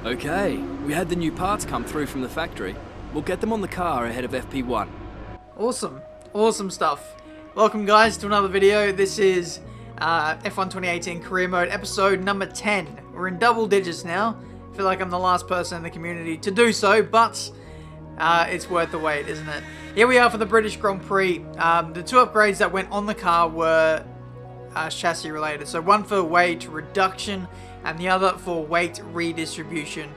Okay, we had the new parts come through from the factory. We'll get them on the car ahead of FP1. Awesome. Awesome stuff. Welcome guys to another video. This is F1 2018 Career Mode episode number 10. We're in double digits now. I feel like I'm the last person in the community to do so, but it's worth the wait, isn't it? Here we are for the British Grand Prix. The two upgrades that went on the car were chassis related. So one for weight reduction and the other for weight redistribution.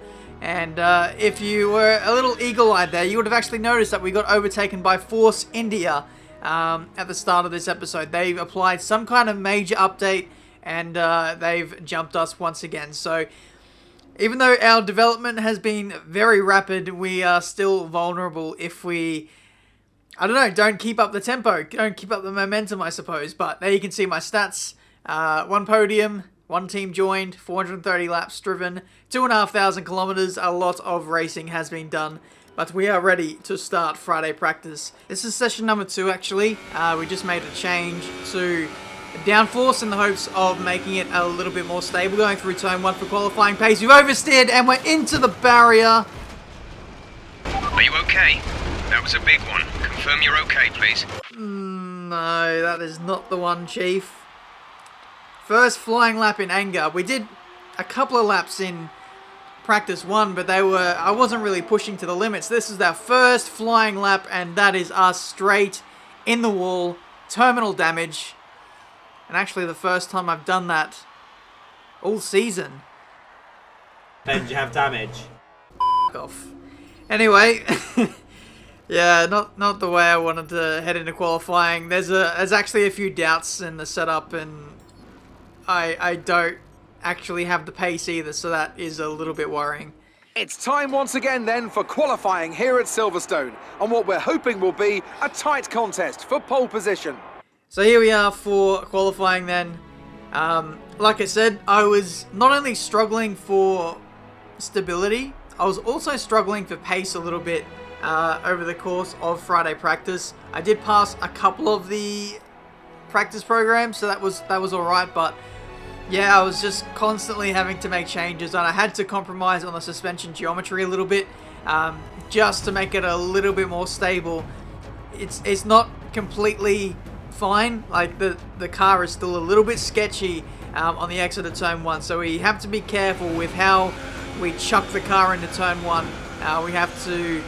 And if you were a little eagle-eyed there, you would have actually noticed that we got overtaken by Force India at the start of this episode. They've applied some kind of major update and they've jumped us once again. So even though our development has been very rapid, we are still vulnerable if we, I don't know, don't keep up the tempo, don't keep up the momentum, I suppose. But there you can see my stats. One podium, one team joined, 430 laps driven, 2,500 kilometers. A lot of racing has been done, but we are ready to start Friday practice. This is session number 2, actually. We just made a change to downforce in the hopes of making it a little bit more stable. Going through turn 1 for qualifying pace. We've oversteered and we're into the barrier. Are you okay? That was a big one. Confirm you're okay, please. No, that is not the one, Chief. First flying lap in anger. We did a couple of laps in practice 1, but I wasn't really pushing to the limits. This is our first flying lap, and that is us straight in the wall. Terminal damage. And actually the first time I've done that all season. Then you have damage. Off. Anyway, yeah, not the way I wanted to head into qualifying. There's actually a few doubts in the setup, and I don't actually have the pace either, so that is a little bit worrying. It's time once again then for qualifying here at Silverstone on what we're hoping will be a tight contest for pole position. So here we are for qualifying then. Like I said, I was not only struggling for stability, I was also struggling for pace a little bit over the course of Friday practice. I did pass a couple of the practice programs, so that was alright, but yeah, I was just constantly having to make changes, and I had to compromise on the suspension geometry a little bit, just to make it a little bit more stable. It's not completely fine, like the car is still a little bit sketchy on the exit of turn 1, so we have to be careful with how we chuck the car into turn 1. We have to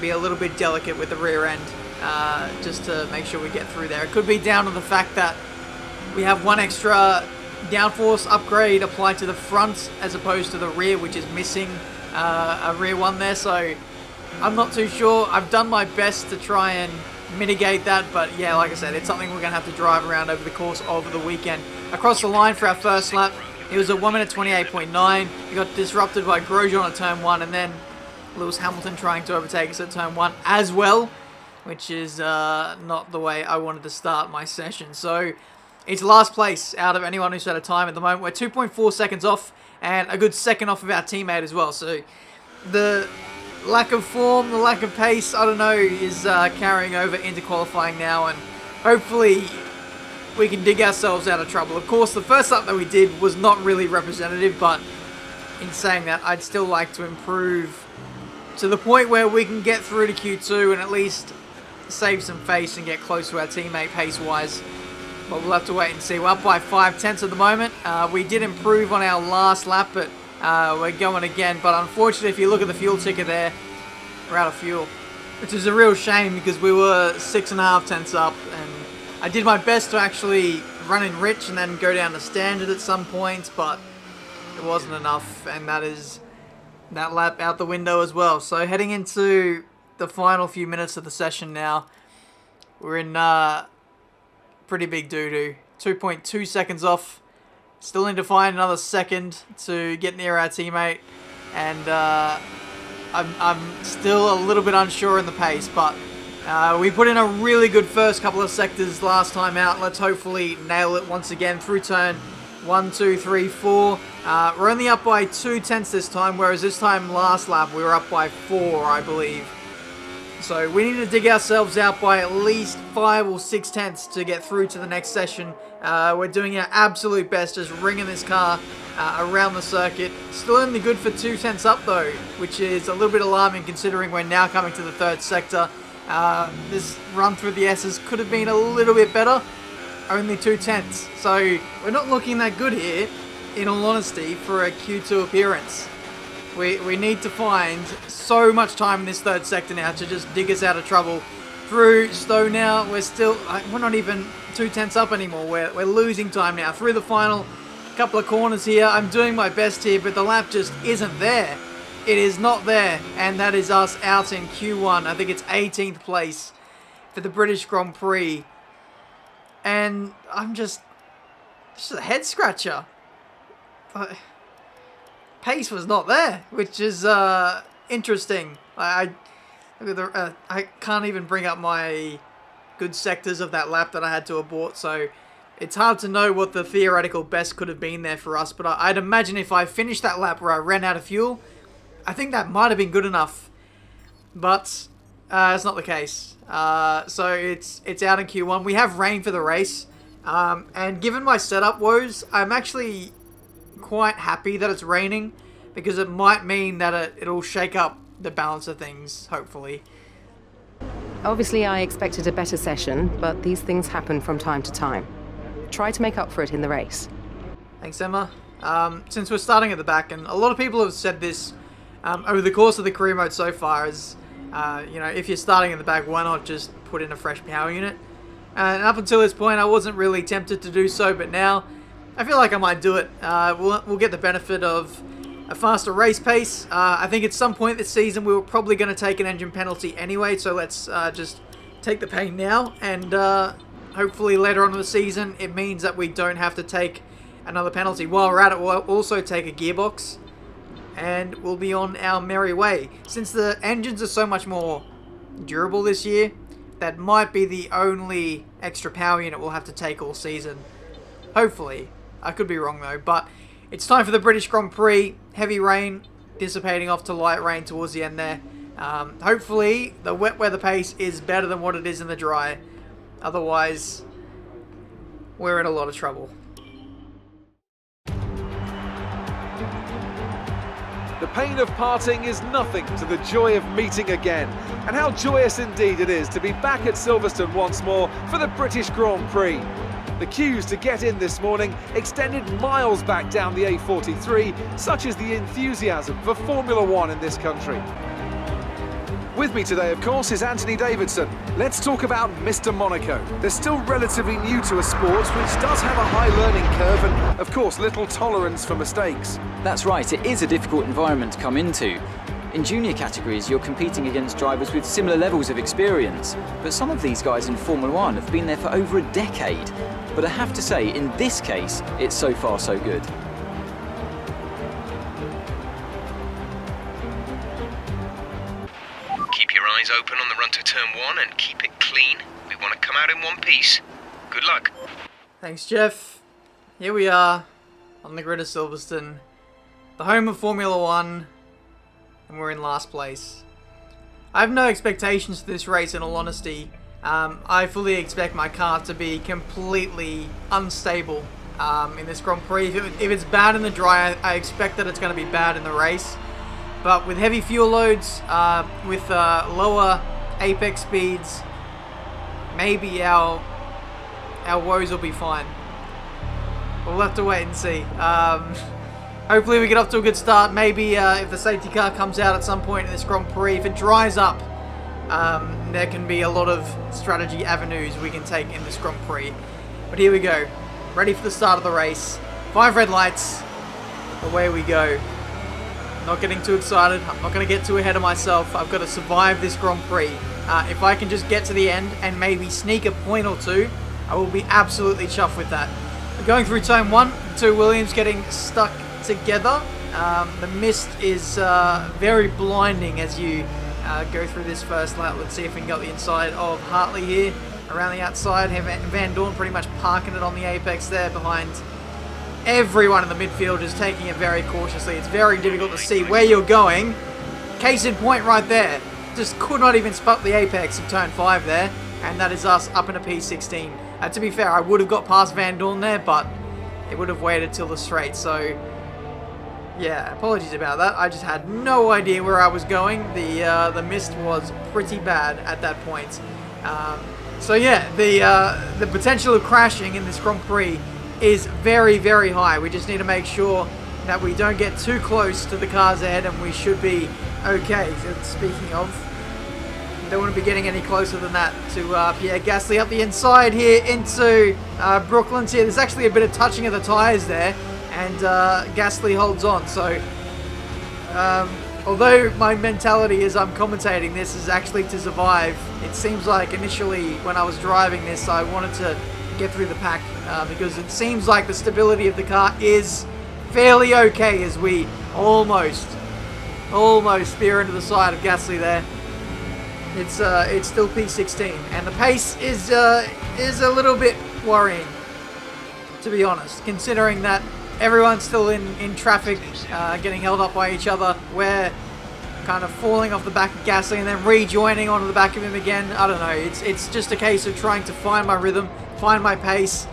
be a little bit delicate with the rear end, just to make sure we get through there. It could be down to the fact that we have one extra downforce upgrade applied to the front as opposed to the rear, which is missing a rear one there, so I'm not too sure. I've done my best to try and mitigate that, but yeah, like I said, it's something we're going to have to drive around over the course of the weekend. Across the line for our first lap, it was a 1 minute 28.9. We got disrupted by Grosjean at turn 1, and then Lewis Hamilton trying to overtake us at turn 1 as well, which is not the way I wanted to start my session. So it's last place out of anyone who's had a time at the moment. We're 2.4 seconds off, and a good second off of our teammate as well. So the lack of form, the lack of pace, I don't know, is carrying over into qualifying now, and hopefully we can dig ourselves out of trouble. Of course, the first lap that we did was not really representative, but in saying that, I'd still like to improve to the point where we can get through to Q2 and at least save some face and get close to our teammate pace-wise. But we'll have to wait and see. We're up by 5/10 at the moment. We did improve on our last lap, but we're going again. But unfortunately, if you look at the fuel ticker there, we're out of fuel, which is a real shame because we were 6.5 tenths up, and I did my best to actually run in rich and then go down to standard at some points, but it wasn't enough, and that is that lap out the window as well. So heading into the final few minutes of the session now, we're in pretty big doo-doo. 2.2 seconds off. Still need to find another second to get near our teammate, and I'm still a little bit unsure in the pace, but we put in a really good first couple of sectors last time out. Let's hopefully nail it once again through turn 1, 2, 3, 4. We're only up by 2 tenths this time, whereas this time last lap we were up by 4, I believe. So we need to dig ourselves out by at least 5 or 6 tenths to get through to the next session. We're doing our absolute best, just ringing this car around the circuit. Still only good for 2 tenths up though, which is a little bit alarming considering we're now coming to the third sector. This run through the S's could have been a little bit better. Only 2 tenths. So we're not looking that good here, in all honesty, for a Q2 appearance. We need to find so much time in this third sector now to just dig us out of trouble. Through Stowe now, we're not even 2 tenths up anymore. We're losing time now. Through the final couple of corners here, I'm doing my best here, but the lap just isn't there. It is not there, and that is us out in Q1. I think it's 18th place for the British Grand Prix. And I'm just a head scratcher. Pace was not there, which is interesting. I can't even bring up my good sectors of that lap that I had to abort, so it's hard to know what the theoretical best could have been there for us, but I'd imagine if I finished that lap where I ran out of fuel, I think that might have been good enough, but it's not the case. So it's out in Q1. We have rain for the race, and given my setup woes, I'm actually quite happy that it's raining, because it might mean that it'll shake up the balance of things, hopefully. Obviously, I expected a better session, but these things happen from time to time. Try to make up for it in the race. Thanks, Emma. Since we're starting at the back, and a lot of people have said this over the course of the career mode so far, is, you know, if you're starting at the back, why not just put in a fresh power unit? And up until this point, I wasn't really tempted to do so, but now I feel like I might do it. We'll get the benefit of a faster race pace. I think at some point this season we were probably going to take an engine penalty anyway, so let's just take the pain now, and hopefully later on in the season it means that we don't have to take another penalty. While we're at it, we'll also take a gearbox, and we'll be on our merry way. Since the engines are so much more durable this year, that might be the only extra power unit we'll have to take all season. Hopefully. I could be wrong though, but it's time for the British Grand Prix. Heavy rain, dissipating off to light rain towards the end there. Hopefully, the wet weather pace is better than what it is in the dry. Otherwise, we're in a lot of trouble. The pain of parting is nothing to the joy of meeting again. And how joyous indeed it is to be back at Silverstone once more for the British Grand Prix. The queues to get in this morning extended miles back down the A43, such is the enthusiasm for Formula One in this country. With me today, of course, is Anthony Davidson. Let's talk about Mr. Monaco. They're still relatively new to a sport which does have a high learning curve and, of course, little tolerance for mistakes. That's right, it is a difficult environment to come into. In junior categories, you're competing against drivers with similar levels of experience, but some of these guys in Formula One have been there for over a decade. But I have to say, in this case, it's so far so good. Keep your eyes open on the run to turn 1 and keep it clean. We want to come out in one piece. Good luck. Thanks, Jeff. Here we are on the grid of Silverstone, the home of Formula One, and we're in last place. I have no expectations for this race, in all honesty. I fully expect my car to be completely unstable in this Grand Prix. If it's bad in the dry, I expect that it's going to be bad in the race. But with heavy fuel loads, with lower apex speeds, maybe our woes will be fine. We'll have to wait and see. Hopefully we get off to a good start. Maybe if the safety car comes out at some point in this Grand Prix, if it dries up, there can be a lot of strategy avenues we can take in this Grand Prix. But here we go. Ready for the start of the race. 5 red lights. Away we go. Not getting too excited. I'm not going to get too ahead of myself. I've got to survive this Grand Prix. If I can just get to the end and maybe sneak a point or two, I will be absolutely chuffed with that. We're going through turn 1. 2 Williams getting stuck together. The mist is very blinding as you go through this first lap. Let's see if we can get the inside of Hartley here. Around the outside, Van Dorn pretty much parking it on the apex there behind everyone in the midfield, just taking it very cautiously. It's very difficult to see where you're going. Case in point right there. Just could not even spot the apex of turn 5 there. And that is us up in a P16. To be fair, I would have got past Van Dorn there, but it would have waited till the straight. So Yeah, apologies about that. I just had no idea where I was going. The mist was pretty bad at that point. So yeah, the potential of crashing in this Grand Prix is very, very high. We just need to make sure that we don't get too close to the cars ahead, and we should be okay. So speaking of, don't want to be getting any closer than that to Pierre Gasly up the inside here into Brooklands here. There's actually a bit of touching of the tyres there, and Gasly holds on. So although my mentality as I'm commentating this is actually to survive, it seems like initially when I was driving this I wanted to get through the pack because it seems like the stability of the car is fairly okay as we almost spear into the side of Gasly there. It's still P16, and the pace is a little bit worrying, to be honest, considering that everyone's still in traffic, getting held up by each other. We're kind of falling off the back of Gasly and then rejoining onto the back of him again. I don't know. It's just a case of trying to find my rhythm, find my pace,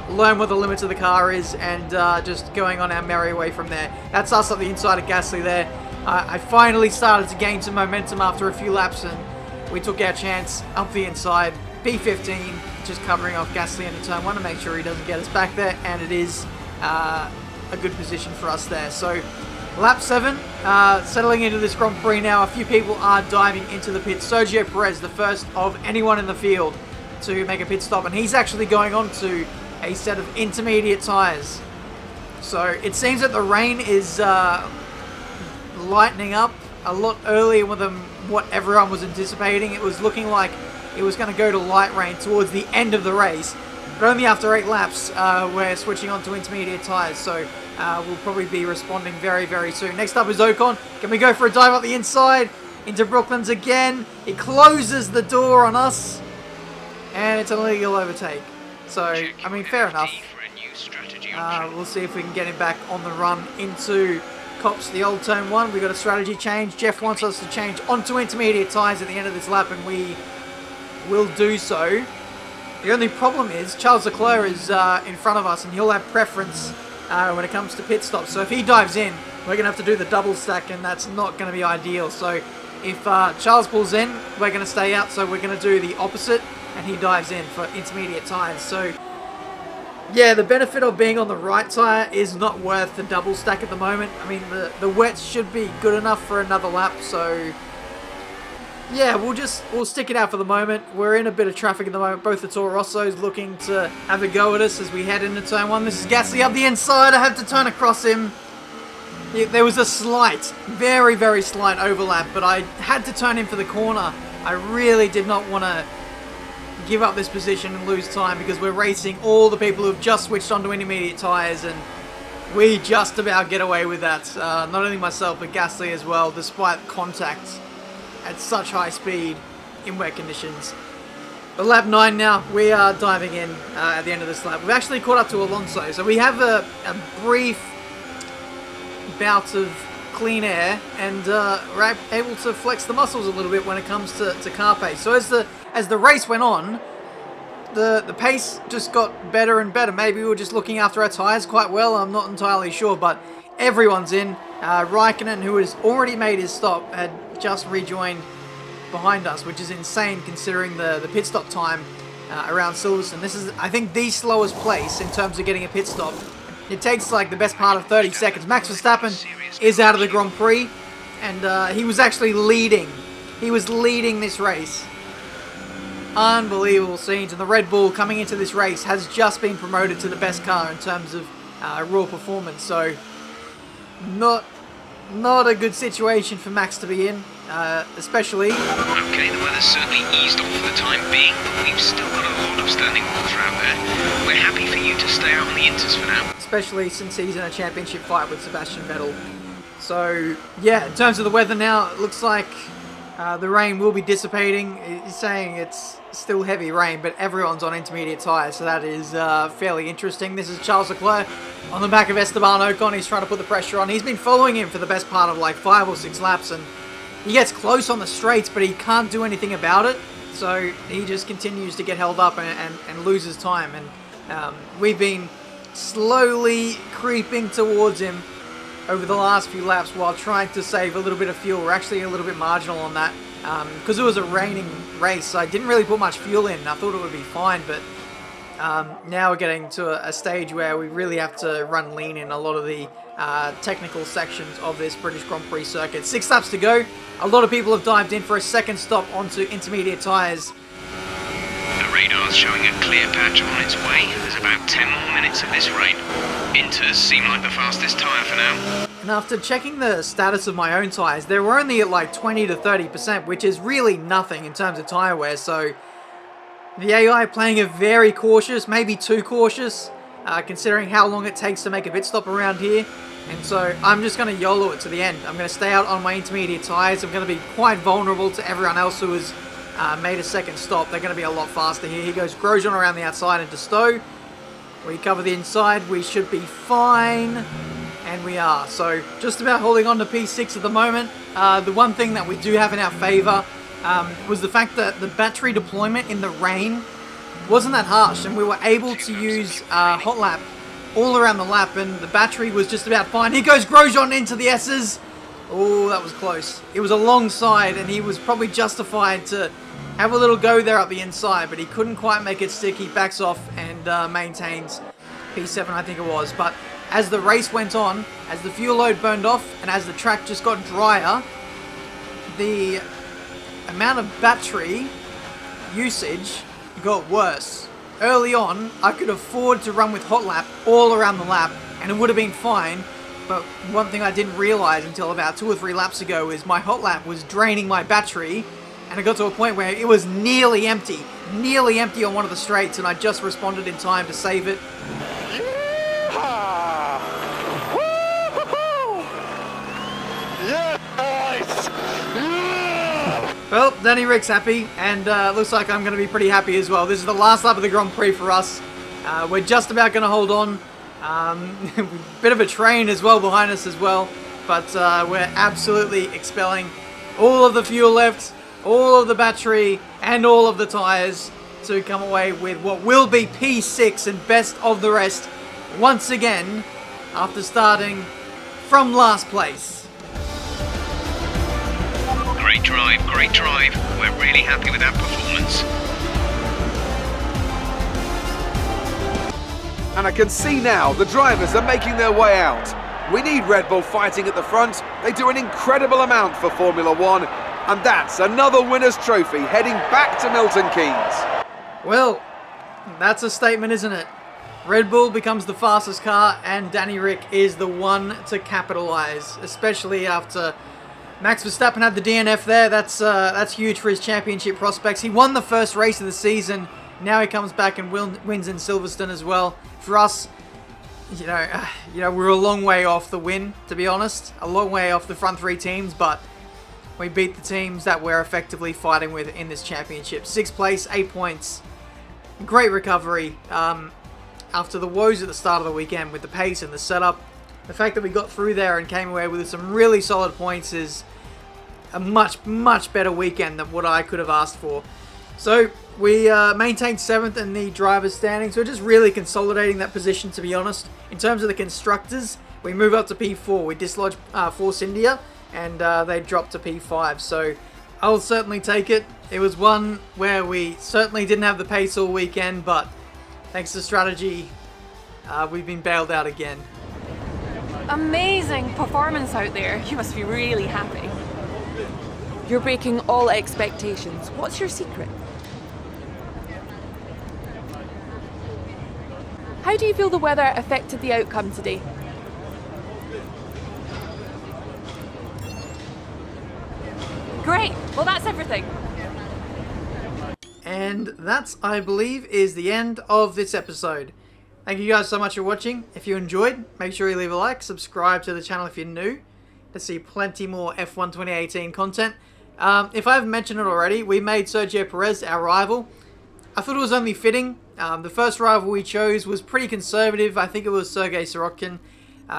learn what the limits of the car is, and just going on our merry way from there. That's us at the inside of Gasly there. I finally started to gain some momentum after a few laps, and we took our chance up the inside. P15, just covering off Gasly into turn 1 to make sure he doesn't get us back there, and it is a good position for us there. So lap 7, settling into this Grand Prix now. A few people are diving into the pit. Sergio Perez, the first of anyone in the field to make a pit stop, and he's actually going on to a set of intermediate tyres. So it seems that the rain is lightening up a lot earlier than what everyone was anticipating. It was looking like it was going to go to light rain towards the end of the race, but only after 8 laps we're switching on to intermediate tyres, so we'll probably be responding very, very soon. Next up is Ocon. Can we go for a dive up the inside into Brooklands again? It closes the door on us, and it's an illegal overtake. So, I mean, fair enough. We'll see if we can get him back on the run into Cops, the old turn 1. We got a strategy change. Jeff wants us to change onto intermediate tyres at the end of this lap, and we will do so. The only problem is Charles Leclerc is in front of us, and he'll have preference when it comes to pit stops. So if he dives in, we're going to have to do the double stack, and that's not going to be ideal. So if Charles pulls in, we're going to stay out, so we're going to do the opposite, and he dives in for intermediate tyres. So yeah, the benefit of being on the right tyre is not worth the double stack at the moment. I mean, the wets should be good enough for another lap, so yeah, we'll stick it out for the moment. We're in a bit of traffic at the moment. Both the Toro Rossos looking to have a go at us as we head into turn 1. This is Gasly up the inside. I have to turn across him. There was a slight, very, very slight overlap, but I had to turn in for the corner. I really did not want to give up this position and lose time, because we're racing all the people who've just switched onto intermediate tyres, and we just about get away with that. Not only myself, but Gasly as well, despite contact at such high speed in wet conditions. But lap 9 now, we are diving in at the end of this lap. We've actually caught up to Alonso, so we have a brief bout of clean air, and we're able to flex the muscles a little bit when it comes to car pace. So as the race went on, the pace just got better and better. Maybe we were just looking after our tyres quite well, I'm not entirely sure, but everyone's in. Raikkonen, who has already made his stop, had just rejoined behind us, which is insane considering the pit stop time around Silverstone. This is, I think, the slowest place in terms of getting a pit stop. It takes like the best part of 30 seconds. Max Verstappen is out of the Grand Prix, and he was actually leading. He was leading this race. Unbelievable scenes, and the Red Bull coming into this race has just been promoted to the best car in terms of raw performance, so not a good situation for Max to be in, especially. Okay, the weather's certainly eased off for the time being, but we've still got a lot of standing water out there. We're happy for you to stay out on the Inters for now. Especially since he's in a championship fight with Sebastian Vettel. So yeah, in terms of the weather now, it looks like the rain will be dissipating. He's saying it's still heavy rain, but everyone's on intermediate tyres, so that is fairly interesting. This is Charles Leclerc on the back of Esteban Ocon. He's trying to put the pressure on. He's been following him for the best part of like 5 or 6 laps, and he gets close on the straights, but he can't do anything about it. So he just continues to get held up and loses time. And we've been slowly creeping towards him over the last few laps while trying to save a little bit of fuel. We're actually a little bit marginal on that because it was a raining race. So I didn't really put much fuel in. I thought it would be fine, but now we're getting to a stage where we really have to run lean in a lot of the technical sections of this British Grand Prix circuit. 6 laps to go. A lot of people have dived in for a second stop onto intermediate tyres. The radar's showing a clear patch on its way. There's about 10 more minutes of this rain. Inters seem like the fastest tyre for now. And after checking the status of my own tyres, they were only at like 20 to 30%, which is really nothing in terms of tyre wear. So the AI playing it very cautious, maybe too cautious, considering how long it takes to make a pit stop around here. And so I'm just going to YOLO it to the end. I'm going to stay out on my intermediate tyres. I'm going to be quite vulnerable to everyone else who has made a second stop. They're going to be a lot faster here. Here goes Grosjean around the outside into Stowe. We cover the inside. We should be fine. And we are. So just about holding on to P6 at the moment. The one thing that we do have in our favour was the fact that the battery deployment in the rain wasn't that harsh. And we were able to use hot lap all around the lap. And the battery was just about fine. Here goes Grosjean into the S's. Oh, that was close. It was a long side. And he was probably justified to have a little go there up the inside, but he couldn't quite make it stick. He backs off and maintains P7, I think it was. But as the race went on, as the fuel load burned off, and as the track just got drier, the amount of battery usage got worse. Early on, I could afford to run with hot lap all around the lap, and it would have been fine. But one thing I didn't realize until about 2 or 3 laps ago is my hot lap was draining my battery. And it got to a point where it was nearly empty on one of the straights, and I just responded in time to save it. Well, Danny Rick's happy, and looks like I'm going to be pretty happy as well. This is the last lap of the Grand Prix for us. We're just about going to hold on. Bit of a train as well behind us as well, but we're absolutely expelling all of the fuel left, all of the battery, and all of the tyres to come away with what will be P6 and best of the rest once again after starting from last place. Great drive, great drive. We're really happy with that performance. And I can see now the drivers are making their way out. We need Red Bull fighting at the front. They do an incredible amount for Formula One. And that's another winner's trophy heading back to Milton Keynes. Well, that's a statement, isn't it? Red Bull becomes the fastest car, and Danny Rick is the one to capitalise, especially after Max Verstappen had the DNF there. That's huge for his championship prospects. He won the first race of the season. Now he comes back and wins in Silverstone as well. For us, you know, we're a long way off the win, to be honest. A long way off the front 3 teams, but we beat the teams that we're effectively fighting with in this championship. 6th place, 8 points. Great recovery after the woes at the start of the weekend with the pace and the setup. The fact that we got through there and came away with some really solid points is a much, much better weekend than what I could have asked for. So we maintained 7th in the driver's standings. So we're just really consolidating that position, to be honest. In terms of the constructors, we move up to P4. We dislodge Force India, and they dropped to P5. So I'll certainly take it. It was one where we certainly didn't have the pace all weekend, but thanks to strategy, we've been bailed out again. Amazing performance out there. You must be really happy. You're breaking all expectations. What's your secret? How do you feel the weather affected the outcome today? Great. Well, that's everything. And that, I believe, is the end of this episode. Thank you guys so much for watching. If you enjoyed, make sure you leave a like, subscribe to the channel if you're new to see plenty more F1 2018 content. If I haven't mentioned it already, we made Sergio Perez our rival. I thought it was only fitting. The first rival we chose was pretty conservative. I think it was Sergei Sorokin.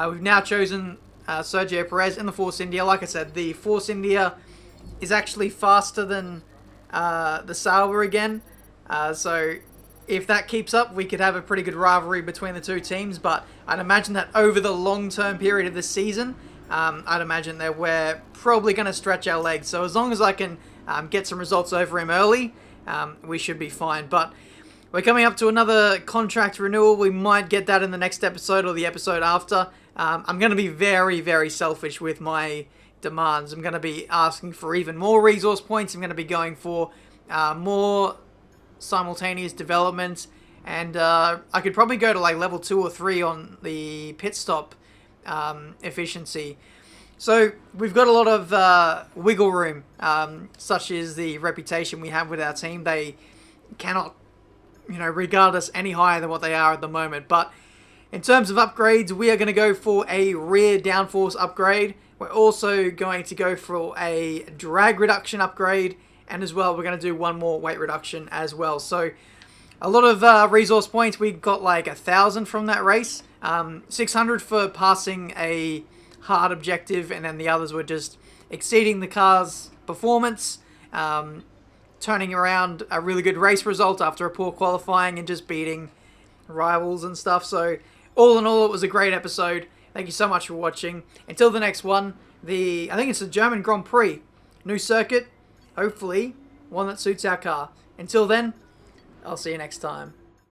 We've now chosen Sergio Perez in the Force India. Like I said, the Force India is actually faster than the Sauber again. So if that keeps up, we could have a pretty good rivalry between the two teams, but I'd imagine that over the long-term period of the season, I'd imagine that we're probably going to stretch our legs. So as long as I can get some results over him early, we should be fine. But we're coming up to another contract renewal. We might get that in the next episode or the episode after. I'm going to be very, very selfish with my demands. I'm going to be asking for even more resource points. I'm going to be going for more simultaneous development, and I could probably go to like level 2 or 3 on the pit stop efficiency. So we've got a lot of wiggle room, such as the reputation we have with our team. They cannot, regard us any higher than what they are at the moment. But in terms of upgrades, we are going to go for a rear downforce upgrade. We're also going to go for a drag reduction upgrade, and as well, we're going to do one more weight reduction as well. So a lot of resource points. We got like 1,000 from that race. 600 for passing a hard objective, and then the others were just exceeding the car's performance, turning around a really good race result after a poor qualifying, and just beating rivals and stuff. So all in all, it was a great episode. Thank you so much for watching. Until the next one, I think it's the German Grand Prix. New circuit, hopefully one that suits our car. Until then, I'll see you next time.